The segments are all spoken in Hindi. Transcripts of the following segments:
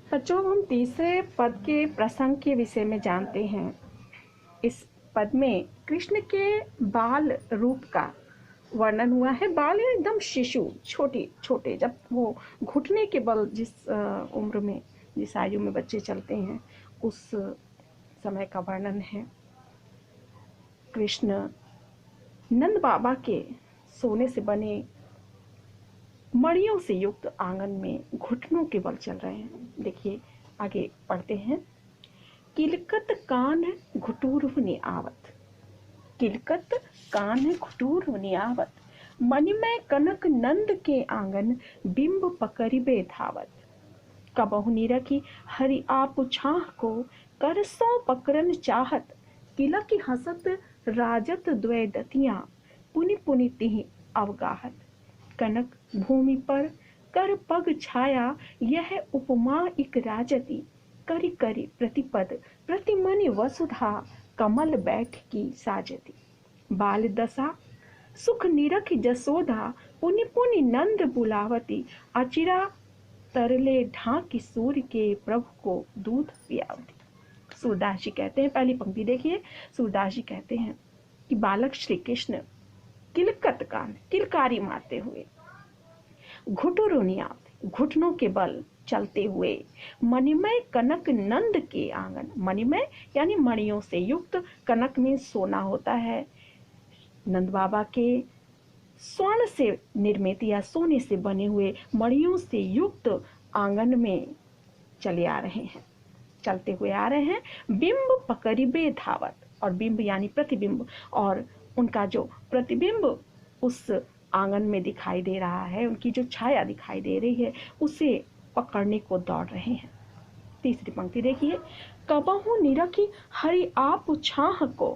बच्चों, हम तीसरे पद के प्रसंग के विषय में जानते हैं। इस पद में कृष्ण के बाल रूप का वर्णन हुआ है। बाल एकदम शिशु, छोटे छोटे, जब वो घुटने के बल जिस उम्र में, जिस आयु में बच्चे चलते हैं, उस समय का वर्णन है। कृष्ण नंद बाबा के सोने से बने मड़ियों से युक्त आंगन में घुटनों के बल चल रहे हैं। देखिए, आगे पढ़ते हैं। किलकत कान घुटूरवनि आवत, किलकत कान घुटूरवनि आवत, मणिमय कनक नंद के आंगन बिंब पकड़िबे धावत। कबहु निरखी हरि आप छाह को, करसों पकड़न चाहत, किलक हसत राजत द्वै दतियां, पुनि पुनि तिहि अवगाहत। कनक भूमि पर कर पग छाया, यह उपमा इक राजति, करि करि प्रतिपद प्रतिमनि वसुधा, कमल बैठ की साजति। बाल दशा सुख निरख जसोदा, पुनि पुनि नंद बुलावती, अचिरा तरले ढाकी सूर्य के प्रभु को दूध पियावती। सूरदास जी कहते हैं, पहली पंक्ति देखिए। सूरदास जी कहते हैं कि बालक श्री कृष्ण किलकत कान, किलकारी मारते हुए, घुटुरुनिया, घुटनों के बल चलते हुए, मणिमय कनक नंद के आंगन, मणिमय यानी मणियों से युक्त, कनक में सोना होता है, नंद बाबा के स्वर्ण से निर्मित या सोने से बने हुए मणियों से युक्त आंगन में चले आ रहे हैं, चलते हुए आ रहे हैं। बिंब पकड़िबे धावत, और बिंब यानी प्रतिबिंब, और उनका जो प्रतिबिंब उस आंगन में दिखाई दे रहा है, उनकी जो छाया दिखाई दे रही है, उसे पकड़ने को दौड़ रहे हैं। तीसरी पंक्ति देखिए। कबहु निरखी हरि आप छाह को,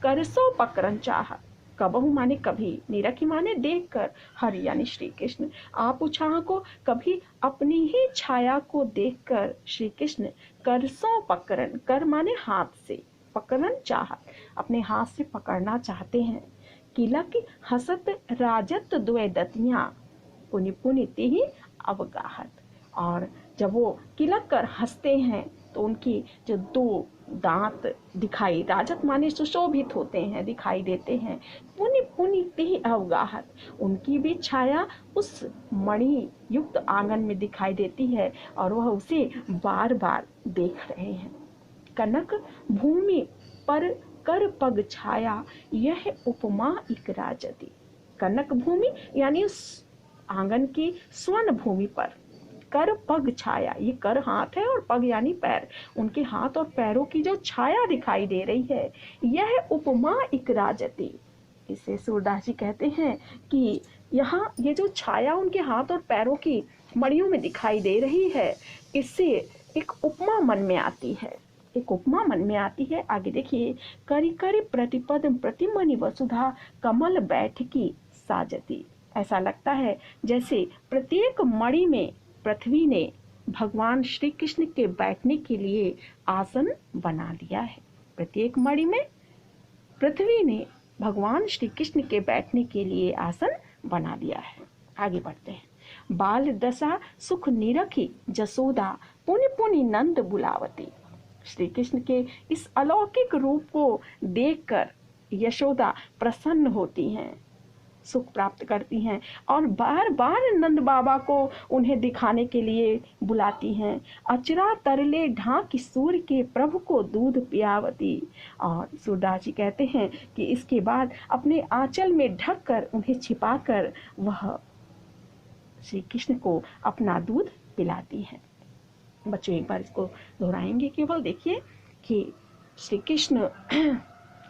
करसो पकड़न चाहत। कबहु माने कभी, निरखी माने देखकर, हरि यानी श्री कृष्ण, आप छाह को कभी अपनी ही छाया को देखकर श्री कृष्ण करसों पकड़न, कर माने हाथ से, पकड़न चाहत अपने हाथ से पकड़ना चाहते हैं। किलक हसत राजत द्वै दतियां, पुनि पुनि तिहि अवगाहत। और जब वो किलक कर हंसते हैं तो उनकी जो दो दांत दिखाई, राजत माने सुशोभित होते हैं, दिखाई देते हैं। पुनि पुनि तिहि अवगाहत, उनकी भी छाया उस मणि युक्त आंगन में दिखाई देती है और वह उसे बार बार देख रहे हैं। कनक भूमि पर कर पग छाया, यह उपमा इक राजति। कनक भूमि यानी उस आंगन की स्वर्ण भूमि पर कर पग छाया, ये कर हाथ है और पग यानी पैर, उनके हाथ और पैरों की जो छाया दिखाई दे रही है, यह उपमा इक राजति। इसे सूरदास जी कहते हैं कि यहाँ ये जो छाया उनके हाथ और पैरों की मड़ियों में दिखाई दे रही है, इससे एक उपमा मन में आती है, एक उपमा मन में आती है। आगे देखिए। करि करि प्रतिपद प्रतिमनि वसुधा, कमल बैठ की साजती। ऐसा लगता है जैसे प्रत्येक मणि में पृथ्वी ने भगवान श्री कृष्ण के बैठने के लिए आसन बना दिया है। प्रत्येक मणि में पृथ्वी ने भगवान श्री कृष्ण के बैठने के लिए आसन बना दिया है। आगे बढ़ते हैं। बाल दशा सुख निरखी जसोदा, पुनि पुनि नंद बुलावती। श्री कृष्ण के इस अलौकिक रूप को देखकर यशोदा प्रसन्न होती हैं, सुख प्राप्त करती हैं और बार बार नंद बाबा को उन्हें दिखाने के लिए बुलाती हैं। अचरा तरले ढाकी सूर्य के प्रभु को दूध पियावती। और सूरदास जी कहते हैं कि इसके बाद अपने आंचल में ढककर, उन्हें छिपाकर वह श्री कृष्ण को अपना दूध पिलाती हैं। बच्चों, एक बार इसको दोहराएंगे केवल। देखिए कि श्री कृष्ण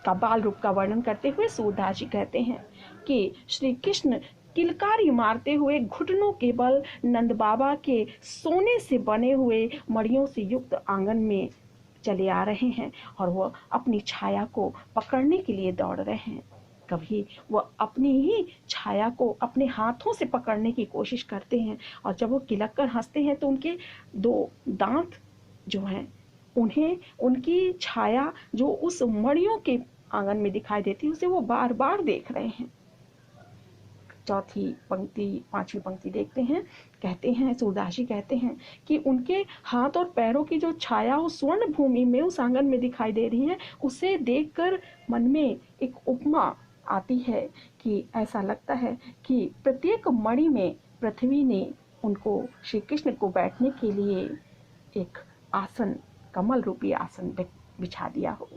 का बाल रूप का वर्णन करते हुए सूरदास जी कहते हैं कि श्री कृष्ण किलकारी मारते हुए घुटनों के बल नंद बाबा के सोने से बने हुए मड़ियों से युक्त आंगन में चले आ रहे हैं और वह अपनी छाया को पकड़ने के लिए दौड़ रहे हैं। कभी वह अपनी ही छाया को अपने हाथों से पकड़ने की कोशिश करते हैं और जब वो किलक कर हंसते हैं तो उनके दो दांत जो हैं, उन्हें उनकी छाया जो उस मड़ियों के आंगन में दिखाई देती है, उसे वो बार बार देख रहे हैं। चौथी पंक्ति 5वीं पंक्ति देखते हैं, कहते हैं सूरदास जी कहते हैं कि उनके हाथ और पैरों की जो छाया उस स्वर्ण भूमि में, उस आंगन में दिखाई दे रही है, उसे देखकर मन में एक उपमा आती है कि ऐसा लगता है कि प्रत्येक मणि में पृथ्वी ने उनको, श्री कृष्ण को बैठने के लिए एक आसन, कमल रूपी आसन बिछा दिया हो।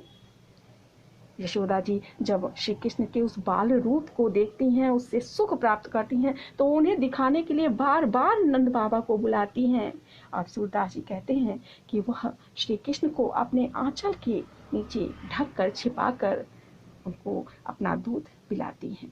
यशोदा जी जब श्री कृष्ण के उस बाल रूप को देखती हैं, उससे सुख प्राप्त करती हैं, तो उन्हें दिखाने के लिए बार बार नंद बाबा को बुलाती हैं। और सूरदास जी कहते हैं कि वह श्री कृष्ण को अपने आंचल के नीचे ढक कर, छिपा कर उनको अपना दूध पिलाती हैं।